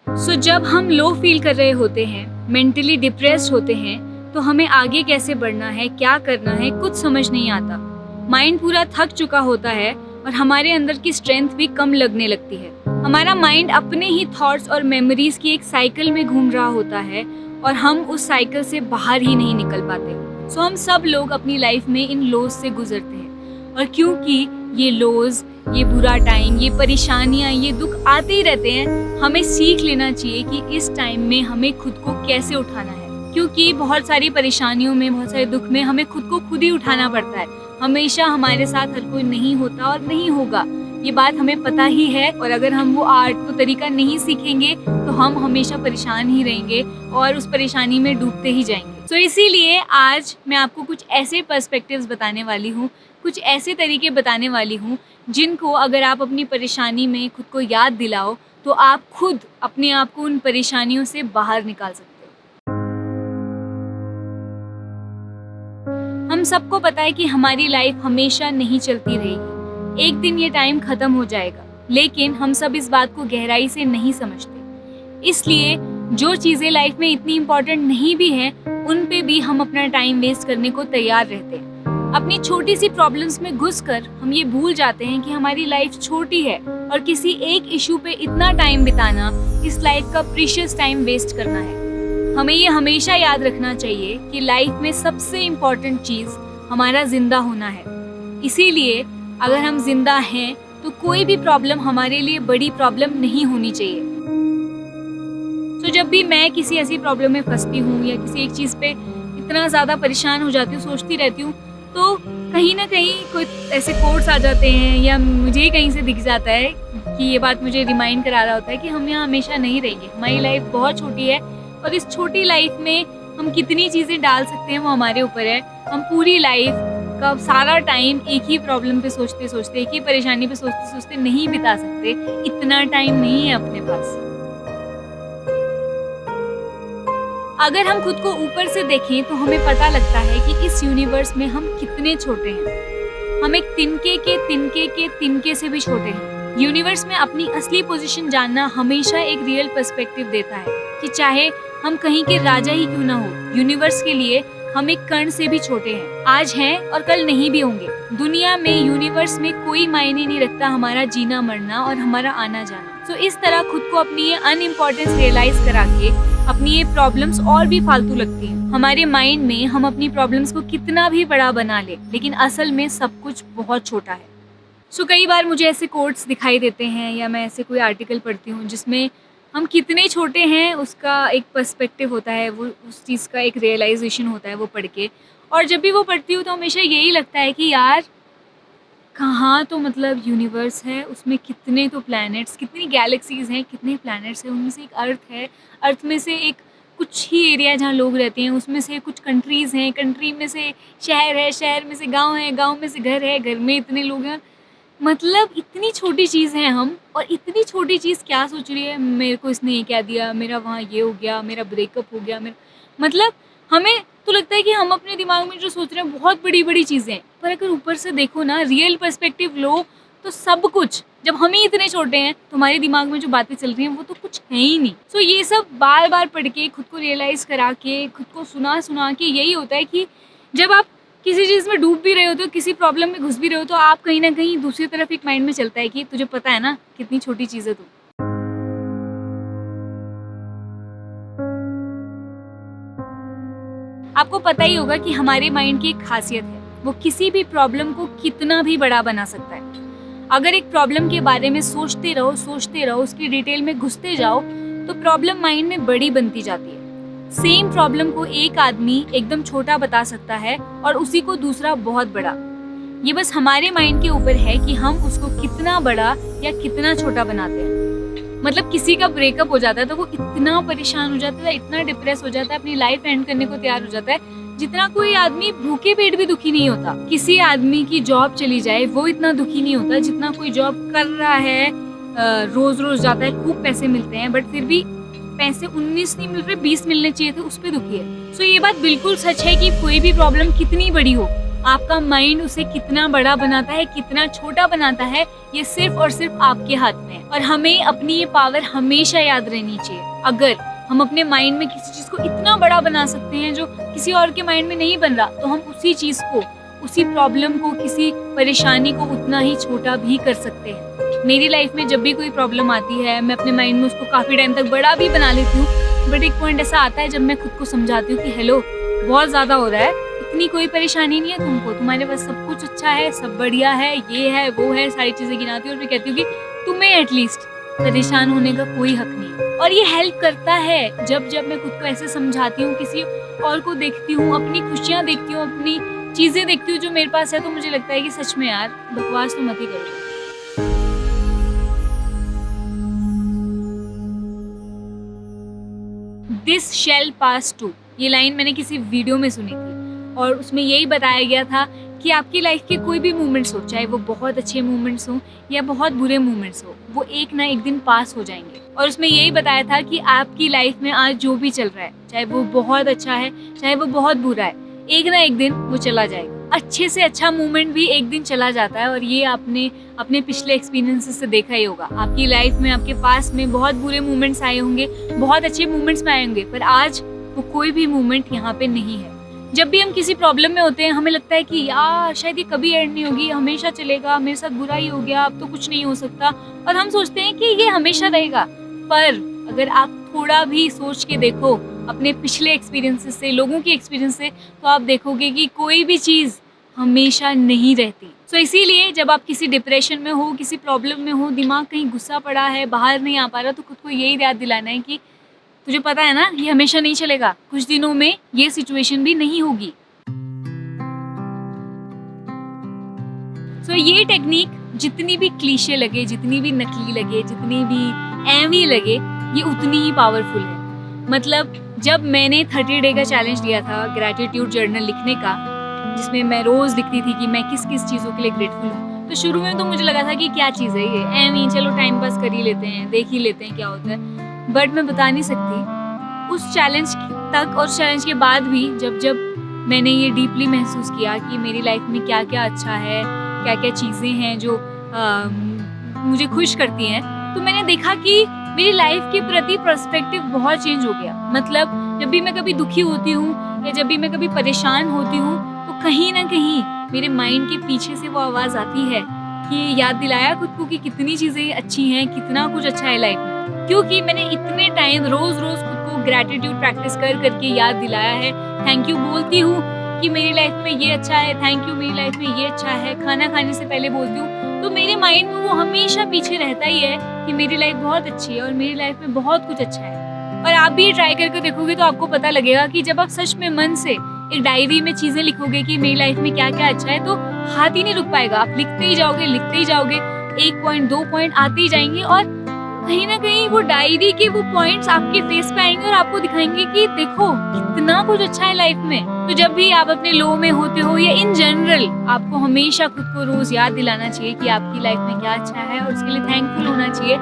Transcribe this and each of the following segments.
जब हम low feel कर रहे होते हैं, मेंटली डिप्रेस्ड होते हैं, तो हमें आगे कैसे बढ़ना है, क्या करना है, कुछ समझ नहीं आता। माइंड पूरा थक चुका होता है और हमारे अंदर की स्ट्रेंथ भी कम लगने लगती है। हमारा माइंड अपने ही थॉट्स और मेमोरीज की एक साइकिल में घूम रहा होता है और हम उस साइकिल से बाहर ही नहीं निकल पाते। हम सब लोग अपनी लाइफ में इन लोज से गुजरते हैं और क्योंकि ये लोज, ये बुरा टाइम, ये परेशानियाँ, ये दुख आते ही रहते हैं, हमें सीख लेना चाहिए कि इस टाइम में हमें खुद को कैसे उठाना है। क्योंकि बहुत सारी परेशानियों में, बहुत सारे दुख में हमें खुद को खुद ही उठाना पड़ता है। हमेशा हमारे साथ हर कोई नहीं होता और नहीं होगा, ये बात हमें पता ही है। और अगर हम वो आर्ट, वो तरीका नहीं सीखेंगे तो हम हमेशा परेशान ही रहेंगे और उस परेशानी में डूबते ही जाएंगे। इसीलिए आज मैं आपको कुछ ऐसे पर्सपेक्टिव्स बताने वाली हूँ, कुछ ऐसे तरीके बताने वाली हूँ जिनको अगर आप अपनी परेशानी में खुद को याद दिलाओ तो आप खुद अपने आप को उन परेशानियों से बाहर निकाल सकते हो। हम सबको पता है कि हमारी लाइफ हमेशा नहीं चलती रहेगी, एक दिन ये टाइम खत्म हो जाएगा, लेकिन हम सब इस बात को गहराई से नहीं समझते। इसलिए जो चीज़ें लाइफ में इतनी इम्पोर्टेंट नहीं भी हैं, उन पे भी हम अपना टाइम वेस्ट करने को तैयार रहते हैं। अपनी छोटी सी प्रॉब्लम्स में घुसकर हम ये भूल जाते हैं कि हमारी लाइफ छोटी है और किसी एक इशू पे इतना टाइम बिताना इस लाइफ का प्रीशियस टाइम वेस्ट करना है। हमें ये हमेशा याद रखना चाहिए कि लाइफ में सबसे इम्पोर्टेंट चीज़ हमारा जिंदा होना है। इसीलिए अगर हम जिंदा हैं तो कोई भी प्रॉब्लम हमारे लिए बड़ी प्रॉब्लम नहीं होनी चाहिए। जब भी मैं किसी ऐसी प्रॉब्लम में फंसती हूँ या किसी एक चीज़ पे इतना ज़्यादा परेशान हो जाती हूँ, सोचती रहती हूँ, तो कहीं ना कहीं कोई ऐसे कोट्स आ जाते हैं या मुझे कहीं से दिख जाता है कि ये बात मुझे रिमाइंड करा रहा होता है कि हम यहाँ हमेशा नहीं रहेंगे। हमारी लाइफ बहुत छोटी है और इस छोटी लाइफ में हम कितनी चीज़ें डाल सकते हैं वो हमारे ऊपर है। हम पूरी लाइफ का सारा टाइम एक ही प्रॉब्लम पे सोचते सोचते, एक ही परेशानी पे सोचते सोचते नहीं बिता सकते। इतना टाइम नहीं है अपने पास। अगर हम खुद को ऊपर से देखें तो हमें पता लगता है कि इस यूनिवर्स में हम कितने छोटे हैं। हम एक तिनके से भी छोटे हैं। यूनिवर्स में अपनी असली पोजीशन जानना हमेशा एक रियल पर्सपेक्टिव देता है कि चाहे हम कहीं के राजा ही क्यों ना हो, यूनिवर्स के लिए हम एक कण से भी छोटे हैं। आज हैं और कल नहीं भी होंगे। दुनिया में, यूनिवर्स में कोई मायने नहीं रखता हमारा जीना मरना और हमारा आना जाना। इस तरह खुद को अपनी ये अनइम्पोर्टेंस रियलाइज करा के अपनी ये प्रॉब्लम्स और भी फालतू लगती हैं। हमारे माइंड में हम अपनी प्रॉब्लम्स को कितना भी बड़ा बना ले, लेकिन असल में सब कुछ बहुत छोटा है। कई बार मुझे ऐसे कोट्स दिखाई देते हैं या मैं ऐसे कोई आर्टिकल पढ़ती हूँ जिसमें हम कितने छोटे हैं उसका एक पर्सपेक्टिव होता है, वो उस चीज़ का एक रियलाइजेशन होता है वो पढ़ के। और जब भी वो पढ़ती हूँ तो हमेशा यही लगता है कि यार कहाँ तो मतलब यूनिवर्स है, उसमें कितने तो प्लैनेट्स, कितनी गैलेक्सीज़ हैं, कितने प्लैनेट्स हैं, उनमें से एक अर्थ है, अर्थ में से एक कुछ ही एरिया जहाँ लोग रहते हैं, उसमें से कुछ कंट्रीज़ हैं, कंट्री में से शहर है, शहर में से गांव है, गांव में से घर है, घर में इतने लोग हैं। मतलब इतनी छोटी चीज़ है हम, और इतनी छोटी चीज़ क्या सोच रही है, मेरे को इसने ये क्या दिया, मेरा वहाँ ये हो गया, मेरा ब्रेकअप हो गया, मेरा मतलब हमें तो लगता है कि हम अपने दिमाग में जो सोच रहे हैं बहुत बड़ी बड़ी चीज़ें हैं। पर अगर ऊपर से देखो ना, रियल पर्सपेक्टिव लो, तो सब कुछ, जब हम ही इतने छोटे हैं तो हमारे दिमाग में जो बातें चल रही हैं वो तो कुछ है ही नहीं। ये सब बार बार पढ़ के, खुद को रियलाइज़ करा के, खुद को सुना के यही होता है कि जब आप किसी चीज़ में डूब भी रहे होते हो, किसी प्रॉब्लम में घुस भी रहे हो, तो आप कहीं ना कहीं दूसरी तरफ एक माइंड में चलता है कि तुझे पता है ना कितनी छोटी चीज़ है तू। आपको पता ही होगा कि हमारे माइंड की एक खासियत है, वो किसी भी प्रॉब्लम को कितना भी बड़ा बना सकता है। अगर एक प्रॉब्लम के बारे में सोचते रहो, उसकी डिटेल में घुसते जाओ, तो प्रॉब्लम माइंड में बड़ी बनती जाती है। सेम प्रॉब्लम को एक आदमी एकदम छोटा बता सकता है और उसी को दूसरा बहुत बड़ा। ये बस हमारे माइंड के ऊपर है कि हम उसको कितना बड़ा या कितना छोटा बनाते हैं। मतलब किसी का ब्रेकअप हो जाता है तो वो इतना परेशान हो जाता है, इतना डिप्रेस हो जाता है, अपनी लाइफ एंड करने को तैयार हो जाता है, जितना कोई आदमी भूखे पेट भी दुखी नहीं होता। किसी आदमी की जॉब चली जाए वो इतना दुखी नहीं होता जितना कोई जॉब कर रहा है, रोज रोज जाता है, खूब पैसे मिलते हैं, बट फिर भी पैसे 19 नहीं मिल रहे, 20 मिलने चाहिए थे, उस पर दुखी है। ये बात बिल्कुल सच है कि कोई भी प्रॉब्लम कितनी बड़ी हो, आपका माइंड उसे कितना बड़ा बनाता है, कितना छोटा बनाता है, ये सिर्फ और सिर्फ आपके हाथ में है। और हमें अपनी ये पावर हमेशा याद रहनी चाहिए। अगर हम अपने माइंड में किसी चीज को इतना बड़ा बना सकते हैं जो किसी और के माइंड में नहीं बन रहा, तो हम उसी चीज को, उसी प्रॉब्लम को, किसी परेशानी को उतना ही छोटा भी कर सकते हैं। मेरी लाइफ में जब भी कोई प्रॉब्लम आती है, मैं अपने माइंड में उसको काफी टाइम तक बड़ा भी बना लेती हूँ, बट एक पॉइंट ऐसा आता है जब मैं खुद को समझाती हूँ कि हेलो, बहुत ज्यादा हो रहा है, इतनी कोई परेशानी नहीं है तुमको, तुम्हारे पास सब कुछ अच्छा है, सब बढ़िया है, ये है वो है, सारी चीजें गिनाती हूँ और फिर कहती हूँ कि तुम्हें एटलीस्ट परेशान होने का कोई हक नहीं। और ये हेल्प करता है। जब जब मैं खुद को ऐसे समझाती हूँ, किसी और को देखती हूँ, अपनी खुशियाँ देखती हूँ, अपनी चीजें देखती हूँ जो मेरे पास है, तो मुझे लगता है कि सच में यार बकवास तो मत ही करो। दिस शेल पास टू, ये लाइन मैंने किसी वीडियो में सुनी थी और उसमें यही बताया गया था कि आपकी लाइफ के कोई भी मोमेंट्स हो, चाहे वो बहुत अच्छे मोमेंट्स हो या बहुत बुरे मोमेंट्स हो, वो एक ना एक दिन पास हो जाएंगे। और उसमें यही बताया था कि आपकी लाइफ में आज जो भी चल रहा है, चाहे वो बहुत अच्छा है, चाहे वो बहुत बुरा है, एक ना एक दिन वो चला जाएगा। अच्छे से अच्छा मोमेंट भी एक दिन चला जाता है और ये आपने अपने पिछले एक्सपीरियंसेस से देखा ही होगा। आपकी लाइफ में, आपके पास में बहुत बुरे मोमेंट्स आए होंगे, बहुत अच्छे मोमेंट्स में आए होंगे, पर आज वो कोई भी मोमेंट यहाँ पे नहीं है। जब भी हम किसी प्रॉब्लम में होते हैं, हमें लगता है कि यार शायद ये कभी एंड नहीं होगी, हमेशा चलेगा, मेरे साथ बुरा ही हो गया, अब तो कुछ नहीं हो सकता, और हम सोचते हैं कि ये हमेशा रहेगा। पर अगर आप थोड़ा भी सोच के देखो अपने पिछले एक्सपीरियंसेस से, लोगों के एक्सपीरियंस से, तो आप देखोगे कि कोई भी चीज़ हमेशा नहीं रहती। सो इसीलिए जब आप किसी डिप्रेशन में हो, किसी प्रॉब्लम में हो, दिमाग कहीं घुसा पड़ा है, बाहर नहीं आ पा रहा, तो खुद को यही याद दिलाना है कि तुझे पता है ना, ये हमेशा नहीं चलेगा, कुछ दिनों में ये सिचुएशन भी नहीं होगी। सो ये टेक्निक जितनी भी क्लीशे लगे, जितनी भी नकली लगे, जितनी भी एवी लगे, ये उतनी ही पावरफुल है। मतलब जब मैंने 30 डे का चैलेंज लिया था ग्रैटिट्यूड जर्नल लिखने का, जिसमें मैं रोज लिखती थी कि मैं किस किस चीज़ों के लिए ग्रेटफुल हूँ, तो शुरू में तो मुझे लगा था कि क्या चीज़ है ये, एवी चलो टाइम पास कर ही लेते हैं, देख ही लेते हैं क्या होता है। बट मैं बता नहीं सकती उस चैलेंज तक और चैलेंज के बाद भी जब जब मैंने ये डीपली महसूस किया कि मेरी लाइफ में क्या क्या अच्छा है, क्या क्या चीज़ें हैं जो मुझे खुश करती हैं, तो मैंने देखा कि मेरी लाइफ के प्रति पर्सपेक्टिव बहुत चेंज हो गया। मतलब जब भी मैं कभी दुखी होती हूँ या जब भी मैं कभी परेशान होती हूँ, तो कहीं ना कहीं मेरे माइंड के पीछे से वो आवाज़ आती है कि याद दिलाया खुद को कि कितनी चीज़ें अच्छी हैं, कितना कुछ अच्छा है लाइफ में। क्योंकि मैंने इतने टाइम रोज रोज खुद को ग्रैटिट्यूड प्रैक्टिस कर करके याद दिलाया है, थैंक यू बोलती हूँ कि मेरी लाइफ में ये अच्छा है, थैंक यू मेरी लाइफ में ये अच्छा है, खाना खाने से पहले बोलती हूँ, तो मेरे माइंड में वो हमेशा पीछे रहता ही है कि मेरी लाइफ बहुत अच्छी है और मेरी लाइफ में बहुत कुछ अच्छा है। और आप भी ट्राई करके देखोगे तो आपको पता लगेगा कि जब आप सच में मन से एक डायरी में चीजें लिखोगे कि मेरी लाइफ में क्या क्या अच्छा है, तो हाथ ही नहीं रुक पाएगा, आप लिखते ही जाओगे, 1 पॉइंट 2 पॉइंट आते ही जाएंगे और कहीं ना कहीं वो डायरी के वो पॉइंट्स आपके फेस पे आएंगे और आपको दिखाएंगे कि देखो कितना कुछ अच्छा है लाइफ में। तो जब भी आप अपने लो में होते हो या इन जनरल, आपको हमेशा खुद को रोज याद दिलाना चाहिए कि आपकी लाइफ में क्या अच्छा है और उसके लिए थैंकफुल होना चाहिए।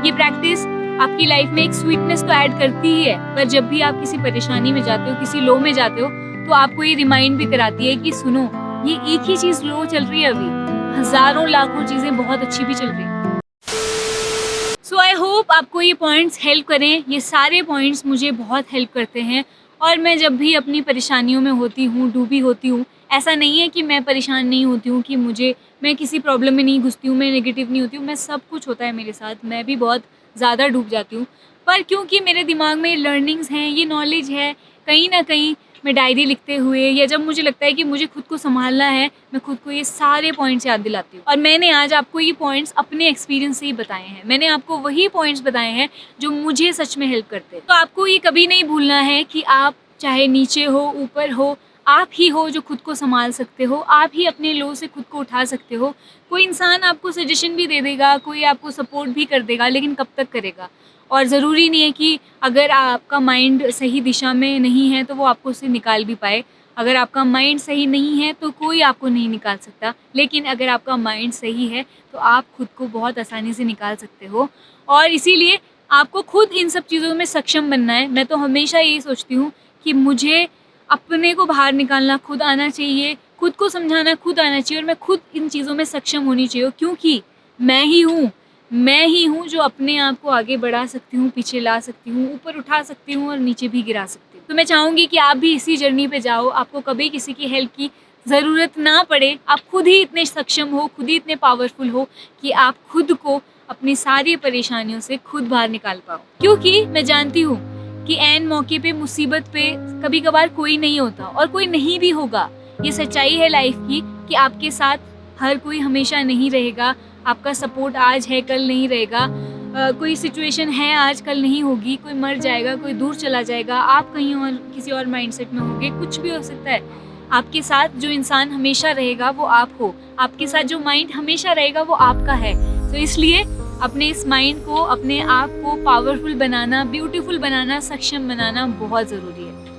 ये प्रैक्टिस आपकी लाइफ में एक स्वीटनेस तो ऐड करती ही है, पर जब भी आप किसी परेशानी में जाते हो, किसी लो में जाते हो, तो आपको ये रिमाइंड भी कराती है कि सुनो, ये एक ही चीज लो चल रही है, अभी हजारों लाखों चीजें बहुत अच्छी भी चल रही है। सो आई होप आपको ये पॉइंट्स हेल्प करें। ये सारे पॉइंट्स मुझे बहुत हेल्प करते हैं और मैं जब भी अपनी परेशानियों में होती हूँ, डूबी होती हूँ, ऐसा नहीं है कि मैं परेशान नहीं होती हूँ, कि मैं किसी प्रॉब्लम में नहीं घुसती हूँ, मैं नेगेटिव नहीं होती हूँ, मैं सब कुछ होता है मेरे साथ, मैं भी बहुत ज़्यादा डूब जाती हूँ, पर क्योंकि मेरे दिमाग में लर्निंग्स हैं, ये नॉलेज है, कहीं ना कहीं मैं डायरी लिखते हुए या जब मुझे लगता है कि मुझे खुद को संभालना है, मैं खुद को ये सारे पॉइंट्स याद दिलाती हूँ। और मैंने आज आपको ये पॉइंट्स अपने एक्सपीरियंस से ही बताए हैं, मैंने आपको वही पॉइंट्स बताए हैं जो मुझे सच में हेल्प करते हैं। तो आपको ये कभी नहीं भूलना है कि आप चाहे नीचे हो, ऊपर हो, आप ही हो जो खुद को संभाल सकते हो, आप ही अपने लो से खुद को उठा सकते हो। कोई इंसान आपको सजेशन भी दे देगा, कोई आपको सपोर्ट भी कर देगा, लेकिन कब तक करेगा। और ज़रूरी नहीं है कि अगर आपका माइंड सही दिशा में नहीं है तो वो आपको उससे निकाल भी पाए। अगर आपका माइंड सही नहीं है तो कोई आपको नहीं निकाल सकता, लेकिन अगर आपका माइंड सही है तो आप खुद को बहुत आसानी से निकाल सकते हो। और इसीलिए आपको खुद इन सब चीज़ों में सक्षम बनना है। मैं तो हमेशा यही सोचती हूँ कि मुझे अपने को बाहर निकालना खुद आना चाहिए, खुद को समझाना खुद आना चाहिए और मैं खुद इन चीज़ों में सक्षम होनी चाहिए, क्योंकि मैं ही हूँ जो अपने आप को आगे बढ़ा सकती हूँ, पीछे ला सकती हूँ, ऊपर उठा सकती हूँ और नीचे भी गिरा सकती हूँ। तो मैं चाहूँगी कि आप भी इसी जर्नी पे जाओ, आपको कभी किसी की हेल्प की ज़रूरत ना पड़े। आप खुद ही इतने सक्षम हो, खुद ही इतने पावरफुल हो कि आप खुद को अपनी सारी परेशानियों से खुद बाहर निकाल पाओ। क्योंकि मैं जानती हूँ कि ऐन मौके पे, मुसीबत पे कभी कभार कोई नहीं होता और कोई नहीं भी होगा। ये सच्चाई है लाइफ की कि आपके साथ हर कोई हमेशा नहीं रहेगा। आपका सपोर्ट आज है, कल नहीं रहेगा। कोई सिचुएशन है आज, कल नहीं होगी। कोई मर जाएगा, कोई दूर चला जाएगा, आप कहीं और किसी और माइंडसेट में होंगे, कुछ भी हो सकता है। आपके साथ जो इंसान हमेशा रहेगा वो आप हो, आपके साथ जो माइंड हमेशा रहेगा वो आपका है। तो इसलिए अपने इस माइंड को, अपने आप को पावरफुल बनाना, ब्यूटीफुल बनाना, सक्षम बनाना बहुत ज़रूरी है।